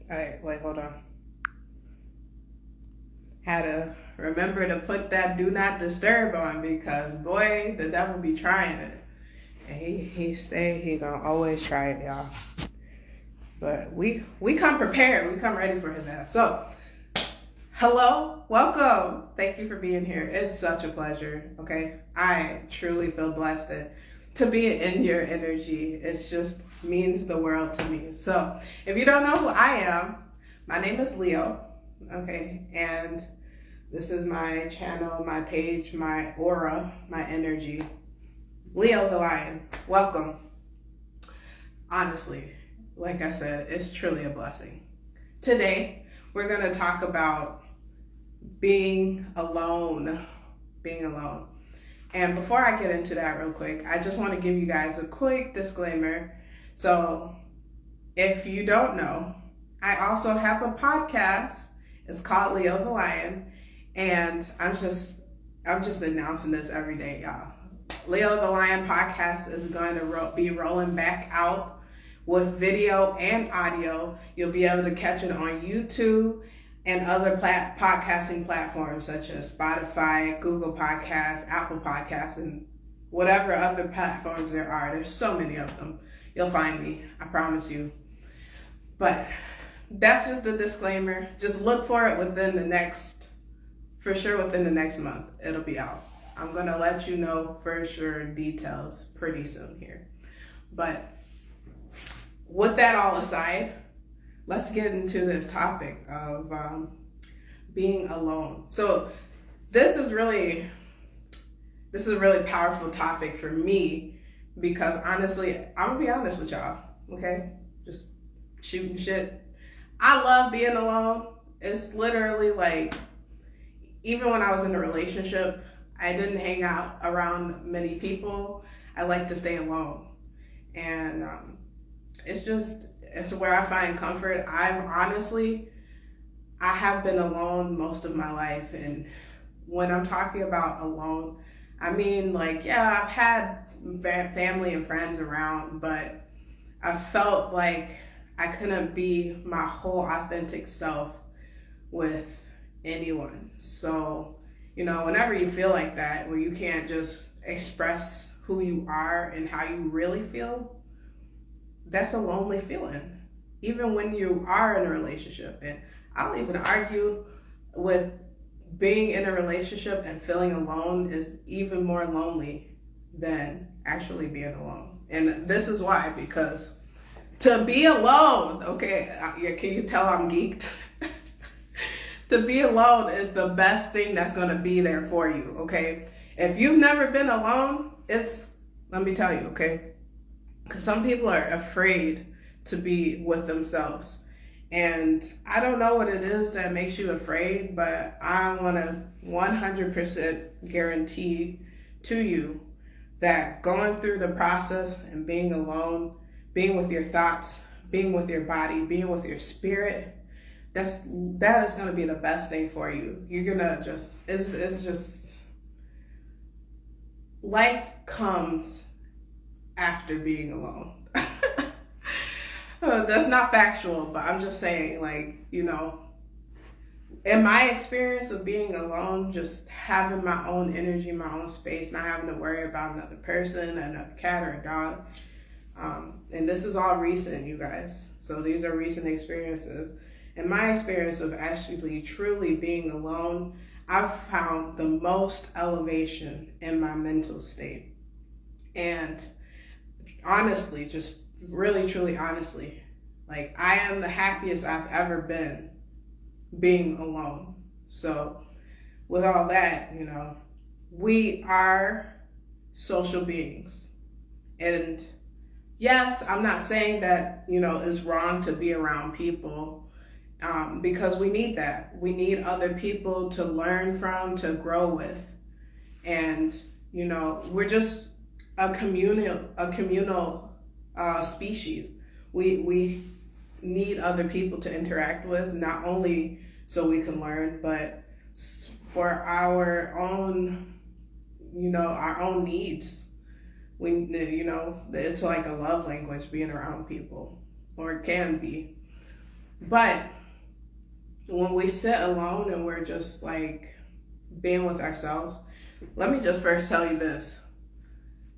All right, wait, hold on. Had to remember to put that do not disturb on because boy, the devil be trying it. And he gonna always try it, y'all. But we come prepared. We come ready for his ass. So, hello, welcome. Thank you for being here. It's such a pleasure. Okay, I truly feel blessed to be in your energy. It's just means the world to me. So, if you don't know who I am, my name is Leo. Okay, and this is my channel, my page, my aura, my energy. Lleo The Llion, welcome. Honestly, like I said, it's truly a blessing. Today, we're going to talk about being alone. Being alone. And before I get into that real quick, I just want to give you guys a quick disclaimer. So, if you don't know, I also have a podcast. It's called Lleo The Llion. And I'm just announcing this every day, y'all. Lleo The Llion Podcast is going to be rolling back out with video and audio. You'll be able to catch it on YouTube and other podcasting platforms such as Spotify, Google Podcasts, Apple Podcasts, and whatever other platforms there are. There's so many of them. You'll find me, I promise you. But that's just a disclaimer. Just look for it within the next month. It'll be out. I'm going to let you know for sure details pretty soon here. But with that all aside, let's get into this topic of being alone. So this is a really powerful topic for me because honestly, I'm going to be honest with y'all, okay? Just shooting shit. I love being alone. It's literally like, even when I was in a relationship, I didn't hang out around many people. I like to stay alone. And it's where I find comfort. I have been alone most of my life. And when I'm talking about alone, I mean like, yeah, I've had family and friends around, but I felt like I couldn't be my whole authentic self with anyone. So, whenever you feel like that, where you can't just express who you are and how you really feel, that's a lonely feeling. Even when you are in a relationship. And I don't even argue with being in a relationship and feeling alone is even more lonely than actually being alone. And this is why, because to be alone, okay, can you tell I'm geeked? To be alone is the best thing that's going to be there for you, okay? If you've never been alone, let me tell you, okay? Because some people are afraid to be with themselves. And I don't know what it is that makes you afraid, but I want to 100% guarantee to you that going through the process and being alone, being with your thoughts, being with your body, being with your spirit, that is going to be the best thing for you. You're going to it's just, life comes after being alone. That's not factual, but I'm just saying, like, in my experience of being alone, just having my own energy, my own space, not having to worry about another person, another cat or a dog. And this is all recent, you guys. So these are recent experiences. In my experience of actually truly being alone, I've found the most elevation in my mental state. And honestly, just really, truly honestly, like I am the happiest I've ever been being alone. So with all that, we are social beings. And yes, I'm not saying that, it's wrong to be around people. Because we need that. We need other people to learn from, to grow with. And, we're just a communal species. We need other people to interact with, not only so we can learn, but for our own needs. It's like a love language being around people, or it can be. But when we sit alone and we're just like being with ourselves, let me just first tell you this.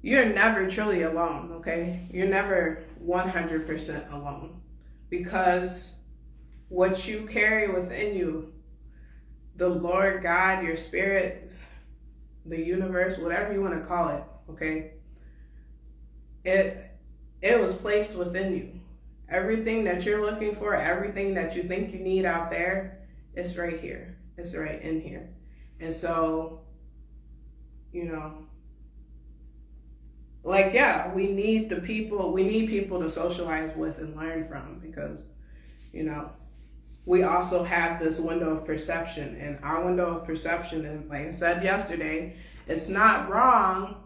You're never truly alone, okay? You're never 100% alone, because what you carry within you, the Lord God, your spirit, the universe, whatever you want to call it, okay? It was placed within you. Everything that you're looking for, everything that you think you need out there, it's right here. It's right in here. And so, like, yeah, we need people to socialize with and learn from, because, we also have this window of perception, and our window of perception, and like I said yesterday, it's not wrong,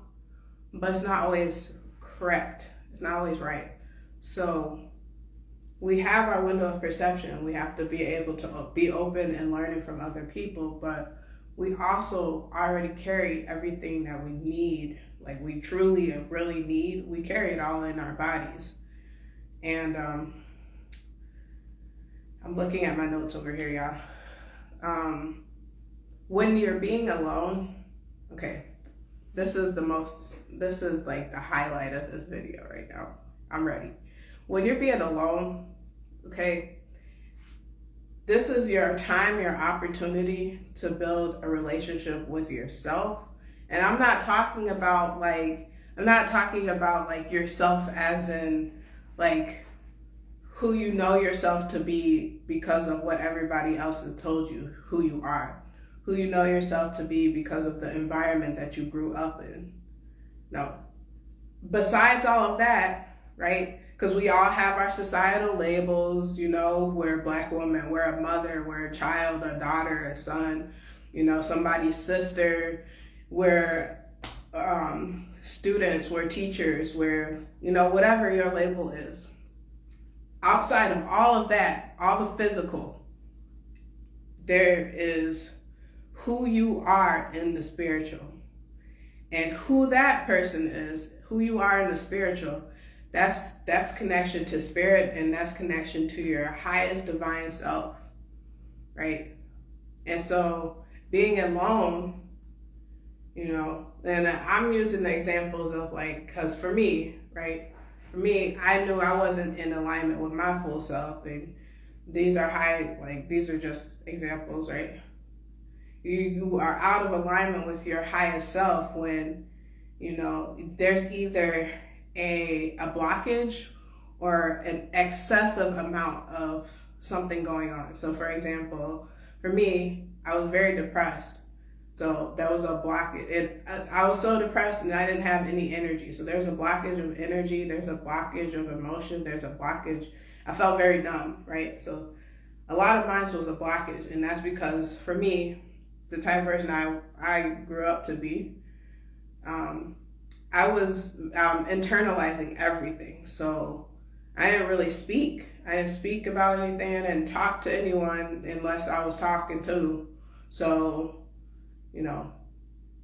but it's not always correct. It's not always right. So we have our window of perception. We have to be able to be open and learning from other people, but we also already carry everything that we need, like we truly and really need. We carry it all in our bodies. And I'm looking at my notes over here, y'all. When you're being alone, okay, this is like the highlight of this video right now. I'm ready. When you're being alone, okay, this is your time, your opportunity to build a relationship with yourself. And I'm not talking about like yourself as in like who you know yourself to be because of what everybody else has told you who you are. Who you know yourself to be because of the environment that you grew up in. No. Besides all of that, right? Because we all have our societal labels, we're a Black woman, we're a mother, we're a child, a daughter, a son, somebody's sister, we're students, we're teachers, we're, whatever your label is. Outside of all of that, all the physical, there is who you are in the spiritual. And who that person is, who you are in the spiritual, that's connection to spirit, and that's connection to your highest divine self, right? And so being alone, and I'm using the examples of like, because for me, right? For me, I knew I wasn't in alignment with my full self, and these are just examples, right? You are out of alignment with your highest self when, there's either a blockage or an excessive amount of something going on. So for example, for me, I was very depressed. So that was a blockage. I was so depressed and I didn't have any energy. So there's a blockage of energy. There's a blockage of emotion. There's a blockage. I felt very numb, right? So a lot of mine was a blockage. And that's because for me, the type of person I grew up to be, I was internalizing everything. So I didn't really speak. I didn't speak about anything. I didn't talk to anyone unless I was talking to. So,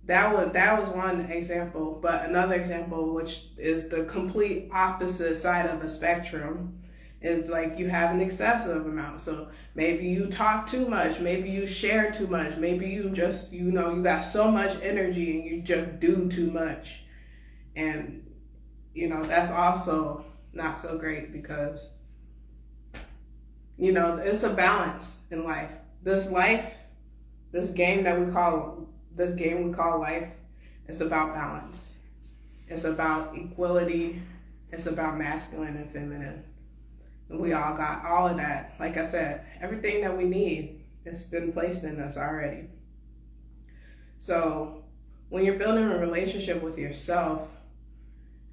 that was one example. But another example, which is the complete opposite side of the spectrum, is like you have an excessive amount. So maybe you talk too much, maybe you share too much, maybe you just, you got so much energy and you just do too much. And, that's also not so great because, it's a balance in life. This game we call life, it's about balance. It's about equality. It's about masculine and feminine. And we all got all of that. Like I said, everything that we need has been placed in us already. So when you're building a relationship with yourself,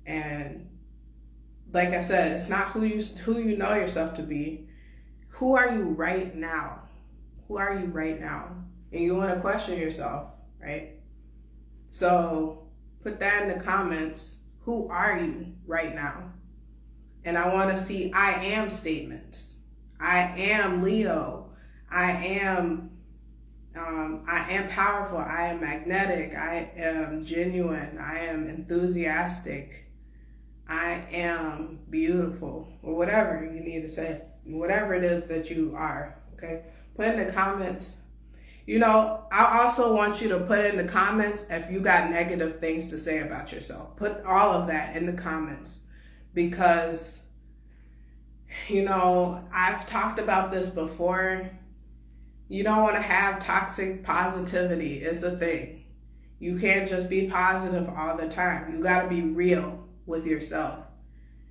and like I said, it's not who you know yourself to be. Who are you right now? Who are you right now? And you want to question yourself, right? So put that in the comments. Who are you right now? And I want to see I am statements. I am Leo. I am powerful. I am magnetic. I am genuine. I am enthusiastic. I am beautiful, or whatever you need to say. whatever it is that you are, okay? Put in the comments. I also want you to put in the comments if you got negative things to say about yourself. Put all of that in the comments because, I've talked about this before. You don't want to have toxic positivity. It's a thing. You can't just be positive all the time. You got to be real with yourself.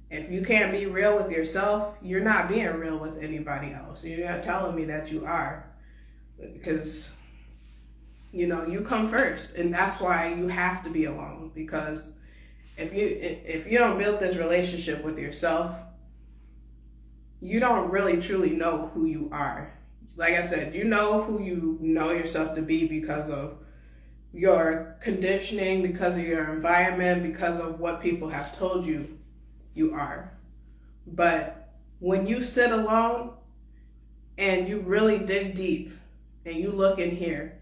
If you can't be real with yourself, you're not being real with anybody else. You're not telling me that you are. Because, you come first. And that's why you have to be alone. Because if you don't build this relationship with yourself, you don't really truly know who you are. Like I said, you know who you know yourself to be because of your conditioning, because of your environment, because of what people have told you are. But when you sit alone and you really dig deep and you look in here,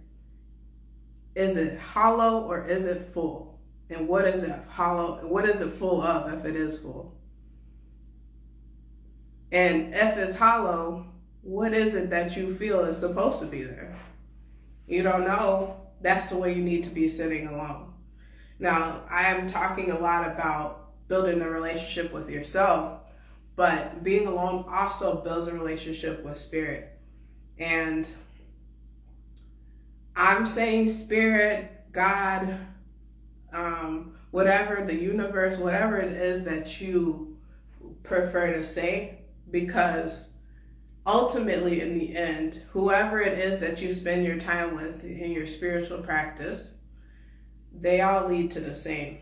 is it hollow or is it full? And what is it hollow? What is it full of if it is full? And if it's hollow, what is it that you feel is supposed to be there? You don't know. That's the way you need to be sitting alone. Now, I am talking a lot about building a relationship with yourself, but being alone also builds a relationship with spirit. And I'm saying spirit, God, whatever, the universe, whatever it is that you prefer to say, because ultimately in the end, whoever it is that you spend your time with in your spiritual practice, they all lead to the same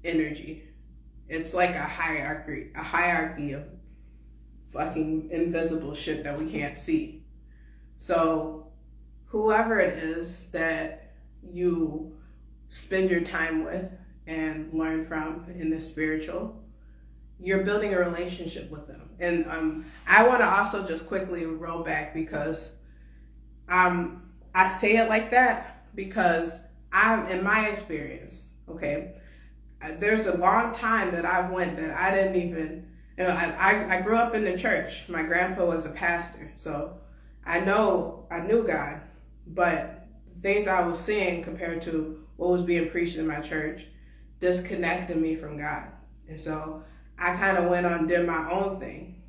energy. It's like a hierarchy of fucking invisible shit that we can't see. So whoever it is that you spend your time with and learn from in the spiritual, you're building a relationship with them. And I want to also just quickly roll back because I say it like that because in my experience, okay, there's a long time that I went that I didn't even, I grew up in the church. My grandpa was a pastor, so I knew God, but the things I was seeing compared to what was being preached in my church disconnected me from God. And so I kind of went on, did my own thing.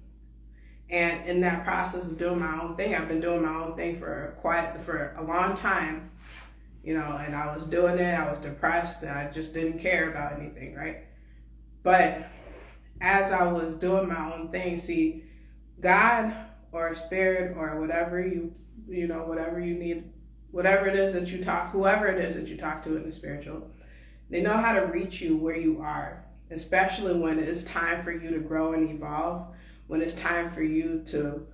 And in that process of doing my own thing, I've been doing my own thing for a long time, and I was doing it, I was depressed, and I just didn't care about anything, right? But as I was doing my own thing, see, God or spirit or whatever whatever you need, whatever it is that you whoever it is that you talk to in the spiritual, they know how to reach you where you are, especially when it's time for you to grow and evolve, when it's time for you to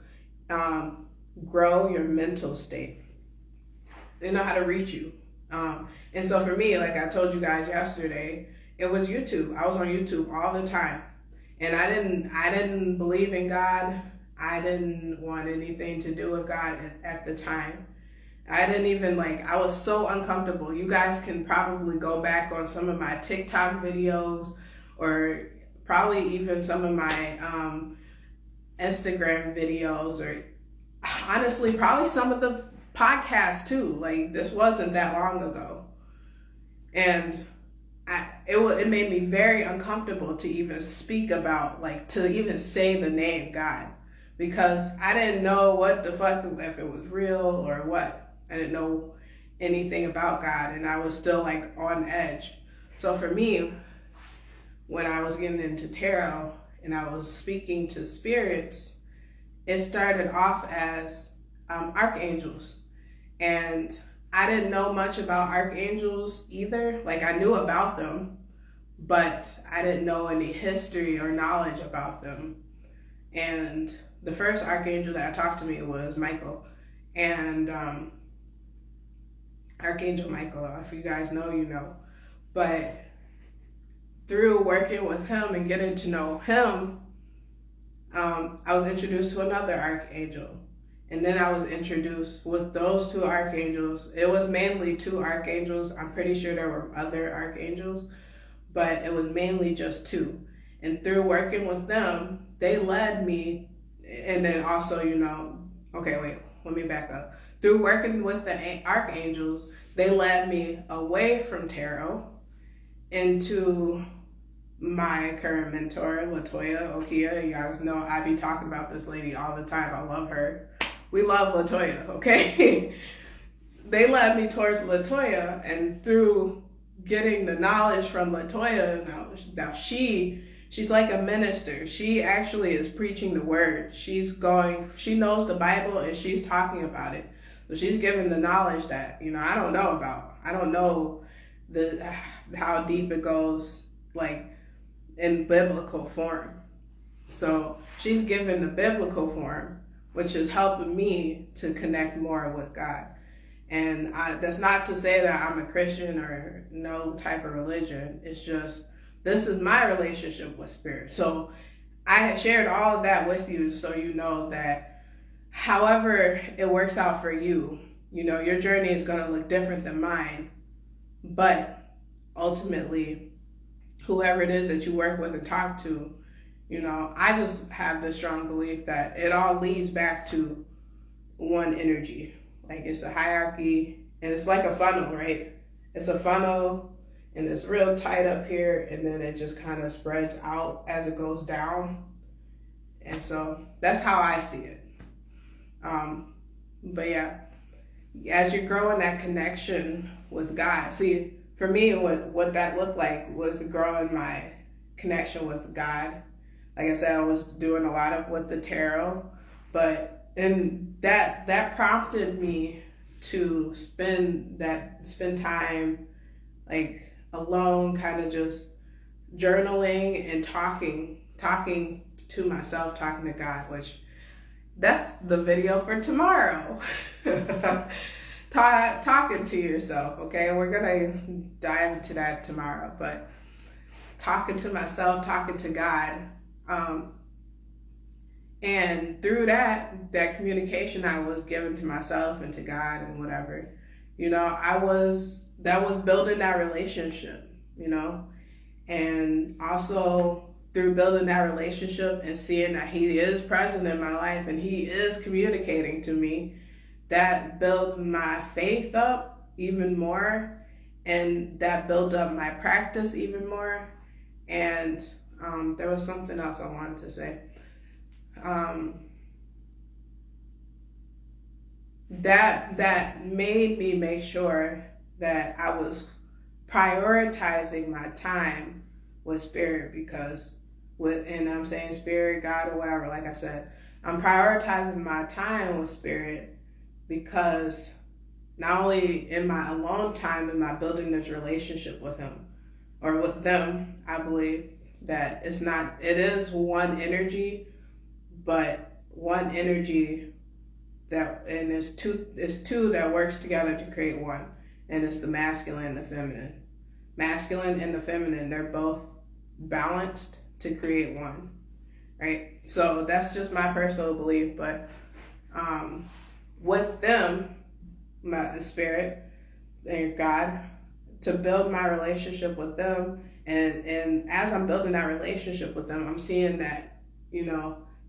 grow your mental state. They know how to reach you. And so for me, like I told you guys yesterday, it was YouTube. I was on YouTube all the time. And I didn't believe in God. I didn't want anything to do with God at the time. I didn't even I was so uncomfortable. You guys can probably go back on some of my TikTok videos or probably even some of my Instagram videos, or honestly, probably some of the podcasts too. This wasn't that long ago. And it made me very uncomfortable to even speak about, to even say the name God, because I didn't know what the fuck, if it was real or what. I didn't know anything about God, and I was still on edge. So for me, when I was getting into tarot and I was speaking to spirits, it started off as archangels. And I didn't know much about archangels either. I knew about them, but I didn't know any history or knowledge about them. And the first archangel that talked to me was Michael. And Archangel Michael, if you guys know, you know. But through working with him and getting to know him, I was introduced to another archangel. And then I was introduced with those two archangels. It was mainly two archangels. I'm pretty sure there were other archangels, but it was mainly just two. And through working with them, they led me and then also, okay, wait, let me back up. Through working with the archangels, they led me away from tarot into my current mentor, Latoya Okia. Y'all know I be talking about this lady all the time. I love her. We love Latoya, okay? They led me towards Latoya, and through getting the knowledge from Latoya, now she's like a minister. She actually is preaching the word. She knows the Bible and she's talking about it. So she's giving the knowledge that, I don't know about. I don't know how deep it goes, like in biblical form. So she's given the biblical form, which is helping me to connect more with God. And that's not to say that I'm a Christian or no type of religion. It's just, this is my relationship with spirit. So I had shared all of that with you so you know that however it works out for you, your journey is going to look different than mine. But ultimately, whoever it is that you work with and talk to, I just have the strong belief that it all leads back to one energy. Like, it's a hierarchy, and it's like a funnel, right? It's a funnel, and it's real tight up here, and then it just kind of spreads out as it goes down. And so that's how I see it. But yeah, as you're growing that connection with God, see, for me, what that looked like was growing my connection with God. Like I said, I was doing a lot of with the tarot, and that prompted me to spend time like alone, kind of just journaling and talking to myself, talking to God, which that's the video for tomorrow. Talking to yourself, okay? We're gonna dive into that tomorrow, but talking to myself, talking to God, and through that communication I was given to myself and to God and whatever, that was building that relationship, and also through building that relationship and seeing that He is present in my life and He is communicating to me, that built my faith up even more, and that built up my practice even more. And there was something else I wanted to say. That made me make sure that I was prioritizing my time with spirit, because and I'm saying spirit, God, or whatever, like I said, I'm prioritizing my time with spirit, because not only in my alone time am I building this relationship with Him or with them. I believe that it is one energy, but one energy and it's two that works together to create one, and it's the masculine and the feminine. Masculine and the feminine, they're both balanced to create one, right? So that's just my personal belief, but with them, the spirit and God, to build my relationship with them, and as I'm building that relationship with them, I'm seeing that,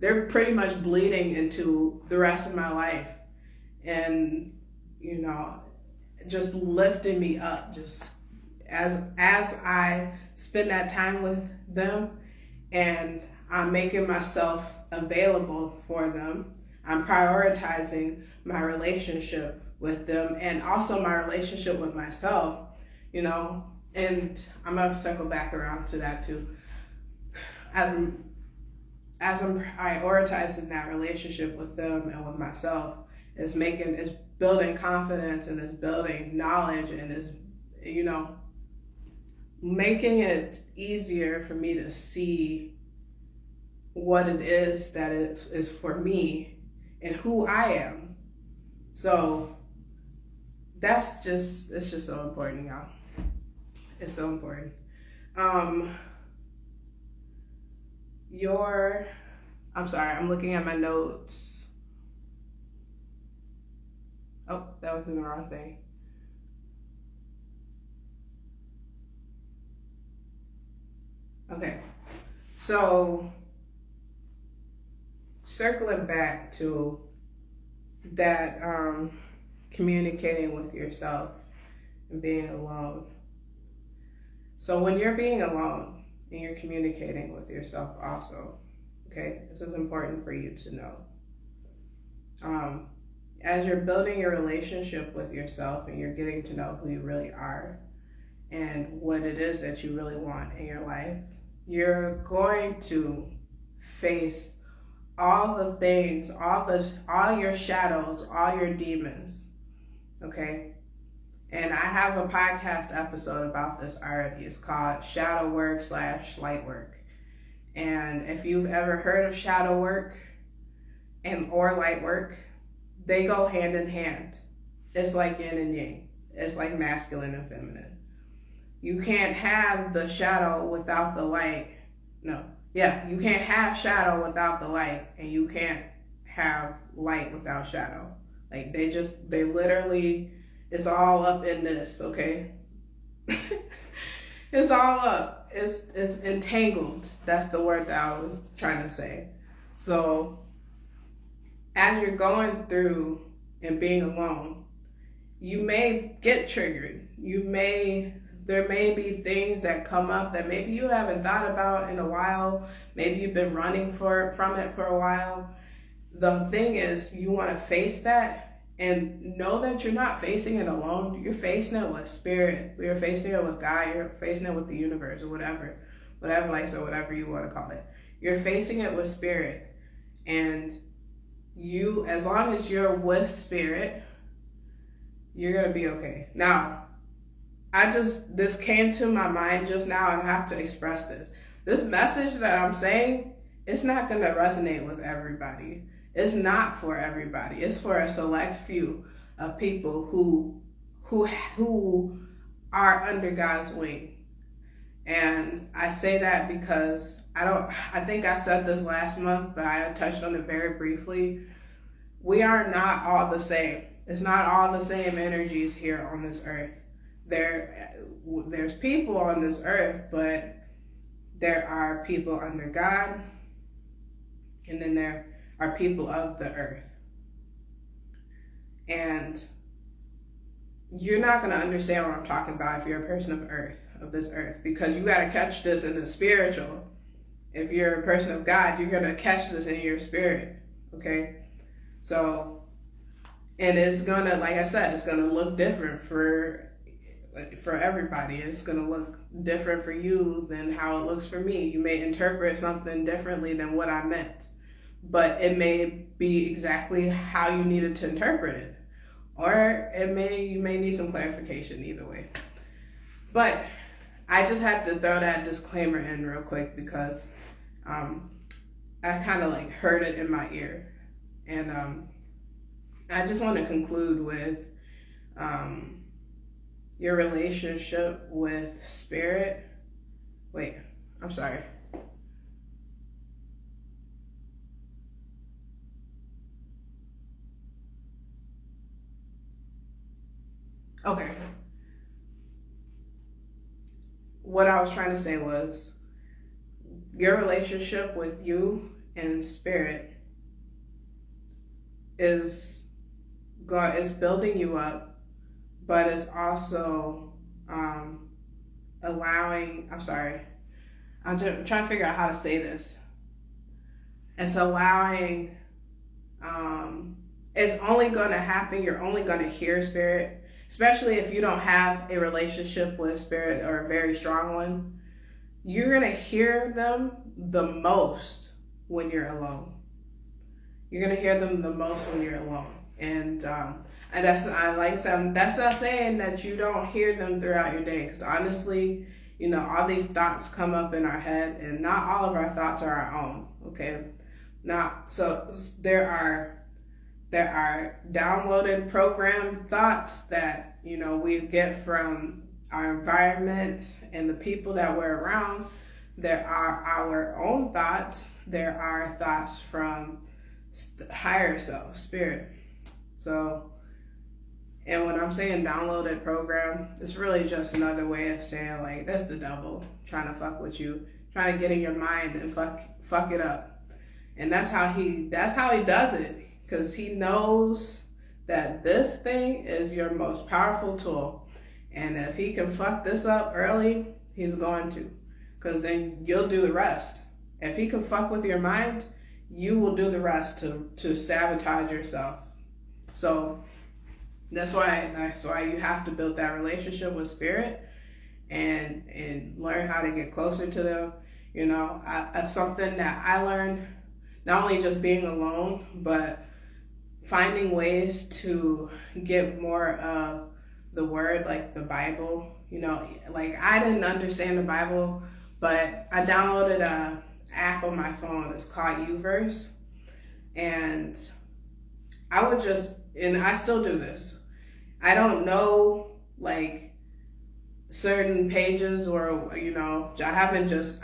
they're pretty much bleeding into the rest of my life, and just lifting me up, just as I spend that time with them, and I'm making myself available for them. I'm prioritizing my relationship with them, and also my relationship with myself, and I'm gonna circle back around to that too. As I'm prioritizing that relationship with them and with myself, it's building confidence, and it's building knowledge, and it's, making it easier for me to see what it is that is for me and who I am. So it's just so important, y'all. It's so important. I'm sorry, I'm looking at my notes. Oh, that was the wrong thing. Okay, so circling back to that communicating with yourself and being alone. So when you're being alone and you're communicating with yourself also, okay, this is important for you to know. As you're building your relationship with yourself and you're getting to know who you really are and what it is that you really want in your life, you're going to face all the things, all your shadows, all your demons, okay? And I have a podcast episode about this already. It's called Shadow Work / Light Work. And if you've ever heard of shadow work or light work, they go hand in hand. It's like yin and yang. It's like masculine and feminine. You can't have the shadow without the light. No. Yeah, you can't have shadow without the light, and you can't have light without shadow. Like they literally, it's all up in this, okay? It's all up. It's entangled. That's the word that I was trying to say. So as you're going through and being alone, you may get triggered. There may be things that come up that maybe you haven't thought about in a while. Maybe you've been running from it for a while. The thing is, you want to face that and know that you're not facing it alone. You're facing it with spirit. You're facing it with God. You're facing it with the universe or whatever you want to call it. You're facing it with spirit. And you, as long as you're with spirit, you're going to be okay. Now, this came to my mind just now, and I have to express this. This message that I'm saying, it's not going to resonate with everybody. It's not for everybody. It's for a select few of people who are under God's wing. And I say that because I think I said this last month, but I touched on it very briefly. We are not all the same. It's not all the same energies here on this earth. There's people on this earth, but there are people under God, and then there are people of the earth. And you're not going to understand what I'm talking about if you're a person of this earth, because you got to catch this in the spiritual. If you're a person of God, you're going to catch this in your spirit, okay? So, and it's going to, like I said, it's going to look different for everybody. It's going to look different for you than how it looks for me. You may interpret something differently than what I meant, but it may be exactly how you needed to interpret it, or you may need some clarification. Either way, but I just had to throw that disclaimer in real quick because I kind of like heard it in my ear, and I just want to conclude with your relationship with spirit. Wait, I'm sorry. Okay. What I was trying to say was your relationship with you and spirit is building you up, but it's also allowing, I'm sorry, I'm just trying to figure out how to say this. It's allowing, it's only going to happen, you're only going to hear spirit, especially if you don't have a relationship with spirit or a very strong one. You're going to hear them the most when you're alone. You're going to hear them the most when you're alone. And that's, like I said, that's not saying that you don't hear them throughout your day. Because honestly, all these thoughts come up in our head, and not all of our thoughts are our own. Okay, so there are downloaded programmed thoughts that we get from our environment and the people that we're around. There are our own thoughts. There are thoughts from higher self, spirit. So, and when I'm saying downloaded program, it's really just another way of saying like that's the devil trying to fuck with you, trying to get in your mind and fuck it up. And that's how he does it, because he knows that this thing is your most powerful tool. And if he can fuck this up early, he's going to, because then you'll do the rest. If he can fuck with your mind, you will do the rest to sabotage yourself. So that's why you have to build that relationship with spirit and learn how to get closer to them. You know, something that I learned, not only just being alone, but finding ways to get more of the word, like the Bible. You know, like I didn't understand the Bible, but I downloaded a app on my phone. It's called Uverse. And and I still do this. I don't know, like, certain pages, or, you know, I haven't just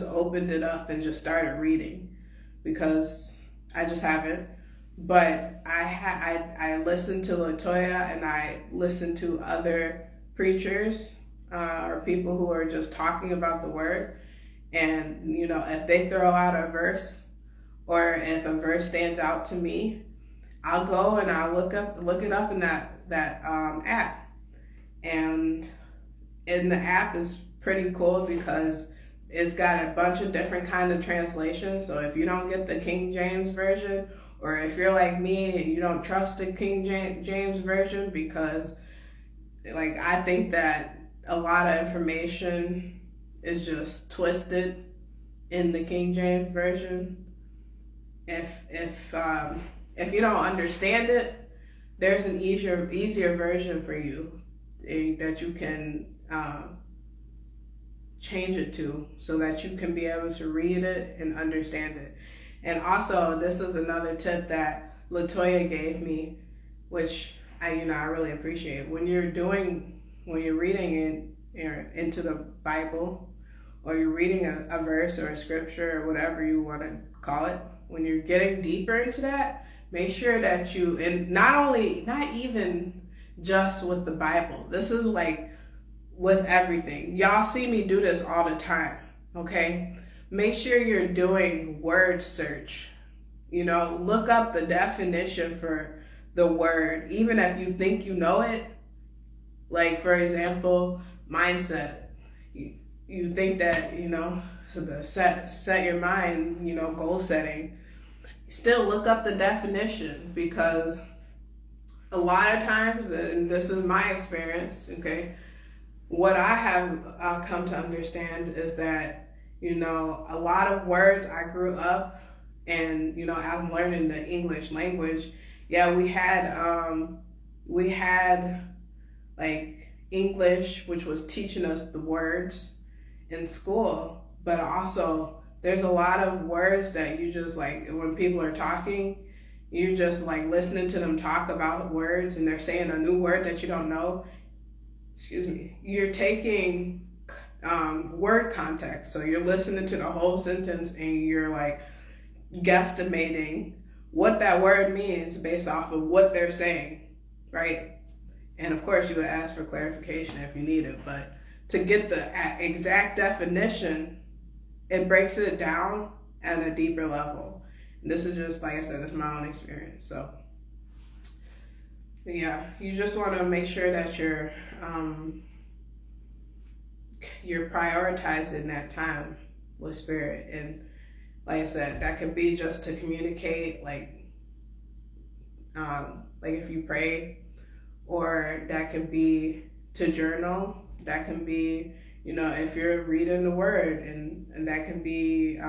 opened it up and just started reading, because I just haven't. But I listen to LaToya, and I listen to other preachers or people who are just talking about the word. And, you know, if they throw out a verse, or if a verse stands out to me, I'll go and I'll look it up in that app. And the app is pretty cool because it's got a bunch of different kinds of translations. So if you don't get the King James version, or if you're like me and you don't trust the King James version, because, like, I think that a lot of information is just twisted in the King James version. If you don't understand it, there's an easier version for you that you can change it to, so that you can be able to read it and understand it. And also, this is another tip that LaToya gave me, which I really appreciate. When you're reading into the Bible, or you're reading a verse or a scripture or whatever you want to call it, when you're getting deeper into that, make sure that and not even just with the Bible. This is like with everything. Y'all see me do this all the time, okay? Make sure you're doing word search. You know, look up the definition for the word, even if you think you know it. Like, for example, mindset. You think that, the set your mind, goal setting. Still look up the definition, because a lot of times, and this is my experience, okay, what I have come to understand is that, a lot of words I grew up and, I'm learning the English language. Yeah, we had like English, which was teaching us the words in school, but also there's a lot of words that you just, like, when people are talking, you're just like listening to them talk about words, and they're saying a new word that you don't know. You're taking word context. So you're listening to the whole sentence and you're like guesstimating what that word means based off of what they're saying, right? And of course you would ask for clarification if you need it, but to get the exact definition, it breaks it down at a deeper level. And this is just, like I said, this is my own experience. So yeah, you just want to make sure that you're prioritizing that time with spirit. And like I said, that could be just to communicate, like if you pray, or that can be to journal. That can be, if you're reading the word, and that can be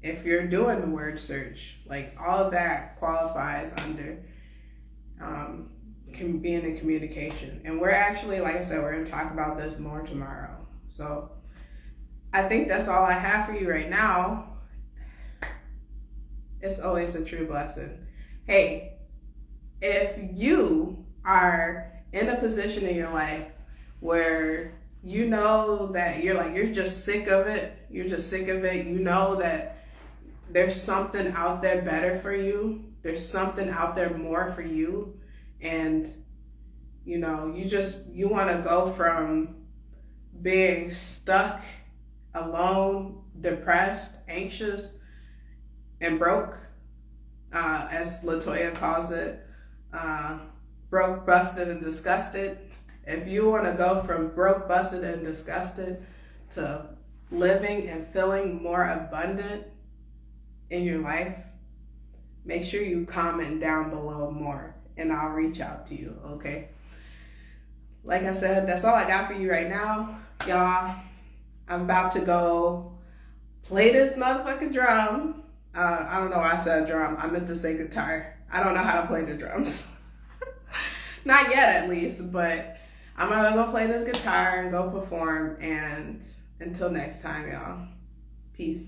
if you're doing the word search. Like, all of that qualifies under being in communication. And we're actually, like I said, we're going to talk about this more tomorrow. So I think that's all I have for you right now. It's always a true blessing. Hey, if you are in a position in your life where you know that you're just sick of it, you know that there's something out there better for you, there's something out there more for you, and you want to go from being stuck, alone, depressed, anxious, and broke, as Latoya calls it, broke, busted, and disgusted. If you want to go from broke, busted, and disgusted to living and feeling more abundant in your life, make sure you comment down below more and I'll reach out to you, okay? Like I said, that's all I got for you right now. Y'all, I'm about to go play this motherfucking drum. I don't know why I said drum. I meant to say guitar. I don't know how to play the drums. Not yet, at least, but I'm gonna go play this guitar and go perform. And until next time, y'all, peace.